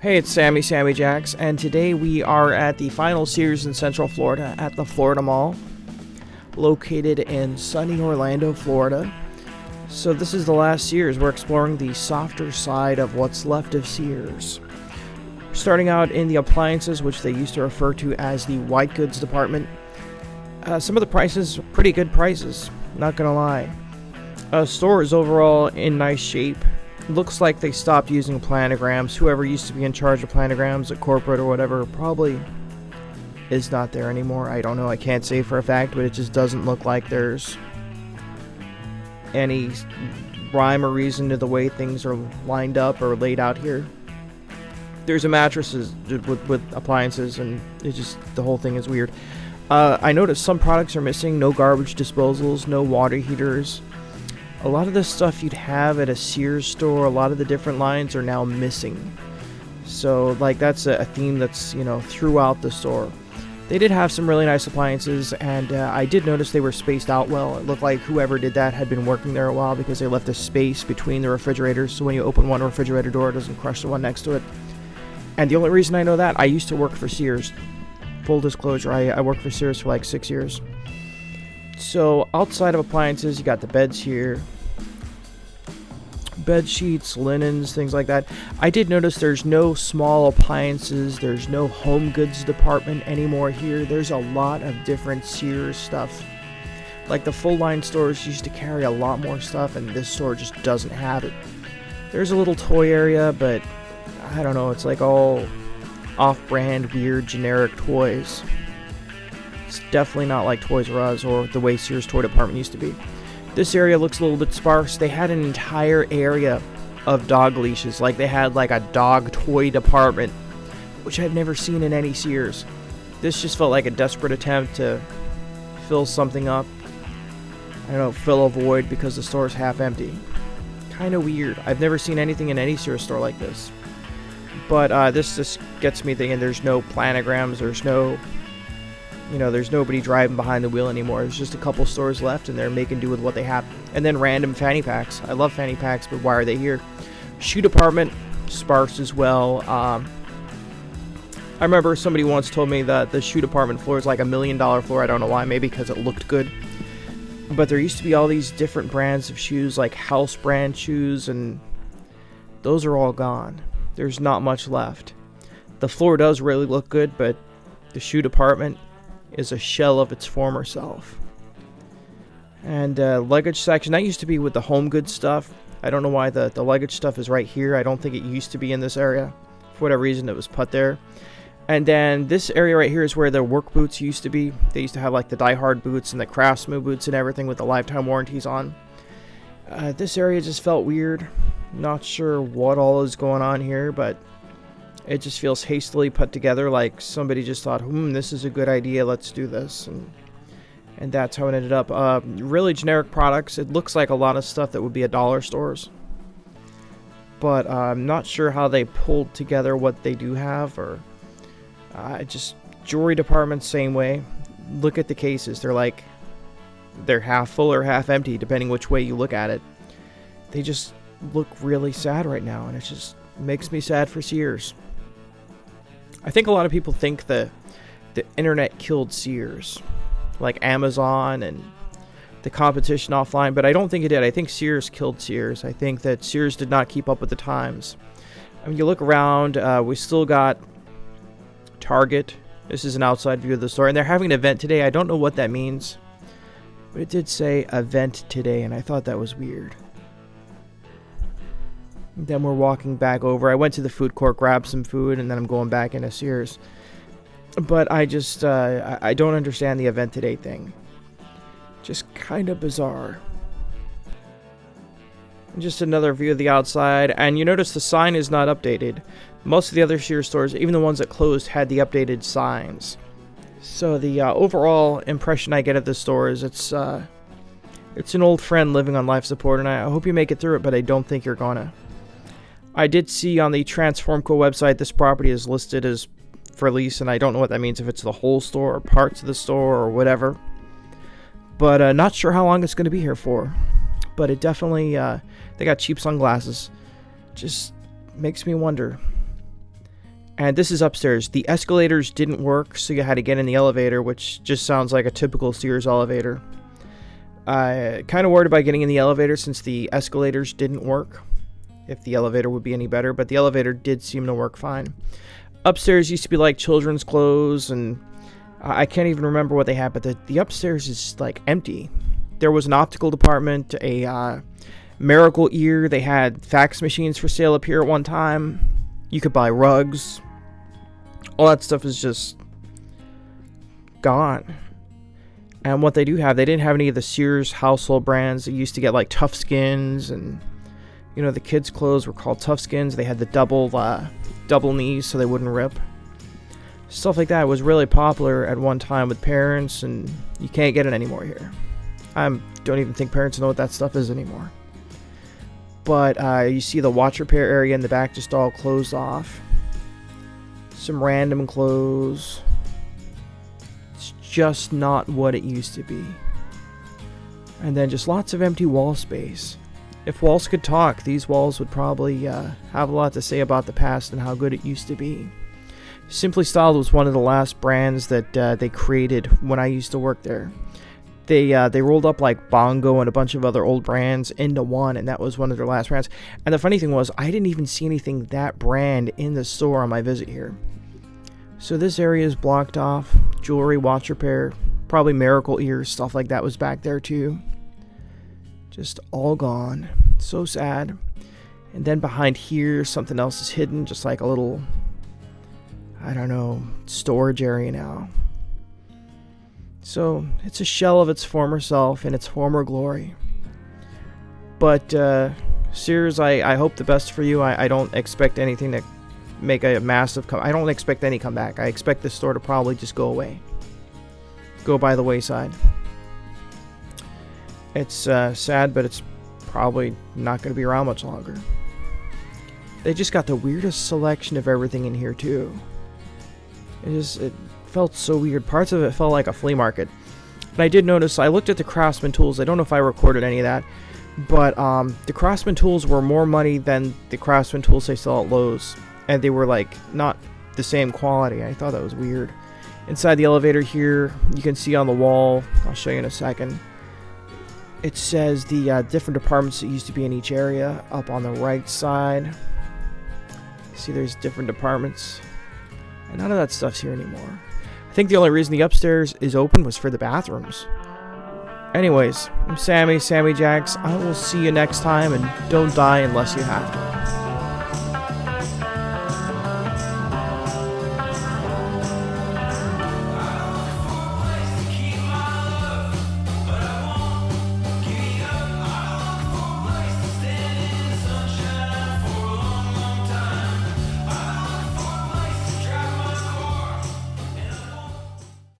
Hey, it's Sammy Jacks, and today we are at the final Sears in Central Florida at the Florida Mall, located in sunny Orlando, Florida. So this is the last Sears. We're exploring the softer side of what's left of Sears. Starting out in the appliances, which they used to refer to as the white goods department. Some of the prices, pretty good prices, not gonna lie. Store is overall in nice shape. Looks like they stopped using planograms. Whoever used to be in charge of planograms at corporate or whatever probably is not there anymore. I don't know. I can't say for a fact, but it just doesn't look like there's any rhyme or reason to the way things are lined up or laid out here. There's a mattresses with appliances, and the whole thing is weird. I noticed some products are missing. No garbage disposals, no water heaters. A lot of the stuff you'd have at a Sears store, a lot of the different lines are now missing. So, that's a theme that's, throughout the store. They did have some really nice appliances, and I did notice they were spaced out well. It looked like whoever did that had been working there a while because they left a space between the refrigerators, so when you open one refrigerator door, it doesn't crush the one next to it. And the only reason I know that, I used to work for Sears. Full disclosure, I worked for Sears for 6 years. So, outside of appliances, you got the beds here. Bed sheets, linens, things like that. I did notice there's no small appliances, there's no home goods department anymore here. There's a lot of different Sears stuff. The full line stores used to carry a lot more stuff, and this store just doesn't have it. There's a little toy area, but I don't know, it's all off-brand, weird, generic toys. It's definitely not like Toys R Us or the way Sears toy department used to be. This area looks a little bit sparse. They had an entire area of dog leashes. They had a dog toy department, which I've never seen in any Sears. This just felt like a desperate attempt to fill something up. I don't know, fill a void because the store's half empty. Kind of weird. I've never seen anything in any Sears store like this. But this just gets me thinking there's no planograms, there's nobody driving behind the wheel anymore. There's just a couple stores left, and they're making do with what they have. And then random fanny packs. I love fanny packs, but why are they here? Shoe department, sparse as well. I remember somebody once told me that the shoe department floor is $1 million floor. I don't know why, maybe because it looked good. But there used to be all these different brands of shoes, house brand shoes, and those are all gone. There's not much left. The floor does really look good, but the shoe department is a shell of its former self. And luggage section, that used to be with the home goods stuff. I don't know why the luggage stuff is right here. I don't think it used to be in this area. For whatever reason, it was put there. And then this area right here is where the work boots used to be. They used to have the Die Hard boots and the Craftsman boots and everything with the lifetime warranties on. This area just felt weird. Not sure what all is going on here, but it just feels hastily put together, somebody just thought, this is a good idea, let's do this. And that's how it ended up. Really generic products. It looks like a lot of stuff that would be at dollar stores. But I'm not sure how they pulled together what they do have, or just jewelry department, same way. Look at the cases. They're half full or half empty, depending which way you look at it. They just look really sad right now, and it just makes me sad for Sears. I think a lot of people think the internet killed Sears, like Amazon and the competition offline, but I don't think it did. I think Sears killed Sears. I think that Sears did not keep up with the times. I mean, you look around, we still got Target. This is an outside view of the store, and they're having an event today. I don't know what that means, but it did say event today, and I thought that was weird. Then we're walking back over. I went to the food court, grabbed some food, and then I'm going back into Sears. But I just, I don't understand the event today thing. Just kind of bizarre. And just another view of the outside, and you notice the sign is not updated. Most of the other Sears stores, even the ones that closed, had the updated signs. So the overall impression I get of this store is it's an old friend living on life support, and I hope you make it through it, but I don't think you're gonna. I did see on the Transformco website this property is listed as for lease, and I don't know what that means, if it's the whole store or parts of the store or whatever. But not sure how long it's going to be here for. But it definitely, they got cheap sunglasses. Just makes me wonder. And this is upstairs. The escalators didn't work, so you had to get in the elevator, which just sounds like a typical Sears elevator. I kind of worried about getting in the elevator since the escalators didn't work, if the elevator would be any better, but the elevator did seem to work fine. Upstairs used to be like children's clothes, and I can't even remember what they had, but the upstairs is like empty. There was an optical department, a Miracle Ear. They had fax machines for sale up here at one time. You could buy rugs. All that stuff is just gone. And what they do have, they didn't have any of the Sears household brands. They used to get like Tough Skins, and you know, the kids' clothes were called Tough Skins. They had the double knees so they wouldn't rip. Stuff like that was really popular at one time with parents, and you can't get it anymore here. I don't even think parents know what that stuff is anymore. But you see the watch repair area in the back just all closed off. Some random clothes. It's just not what it used to be. And then just lots of empty wall space. If walls could talk, these walls would probably have a lot to say about the past and how good it used to be. Simply Styled was one of the last brands that they created when I used to work there. They rolled up like Bongo and a bunch of other old brands into one, and that was one of their last brands. And the funny thing was, I didn't even see anything that brand in the store on my visit here. So this area is blocked off. Jewelry, watch repair, probably Miracle Ears, stuff like that was back there too. Just all gone. So sad. And then behind here, something else is hidden, just like a little, I don't know, storage area now. So it's a shell of its former self and its former glory. But Sears, I hope the best for you. I don't expect anything to make a massive I don't expect any comeback. I expect this store to probably just go away. Go by the wayside. It's sad, but it's probably not going to be around much longer. They just got the weirdest selection of everything in here too. It felt so weird. Parts of it felt like a flea market. And I did notice, I looked at the Craftsman tools. I don't know if I recorded any of that, but the Craftsman tools were more money than the Craftsman tools they sell at Lowe's. And they were like not the same quality. I thought that was weird. Inside the elevator here, you can see on the wall, I'll show you in a second, it says the different departments that used to be in each area up on the right side. See, there's different departments. And none of that stuff's here anymore. I think the only reason the upstairs is open was for the bathrooms. Anyways, I'm Sammy Jax. I will see you next time, and don't die unless you have to.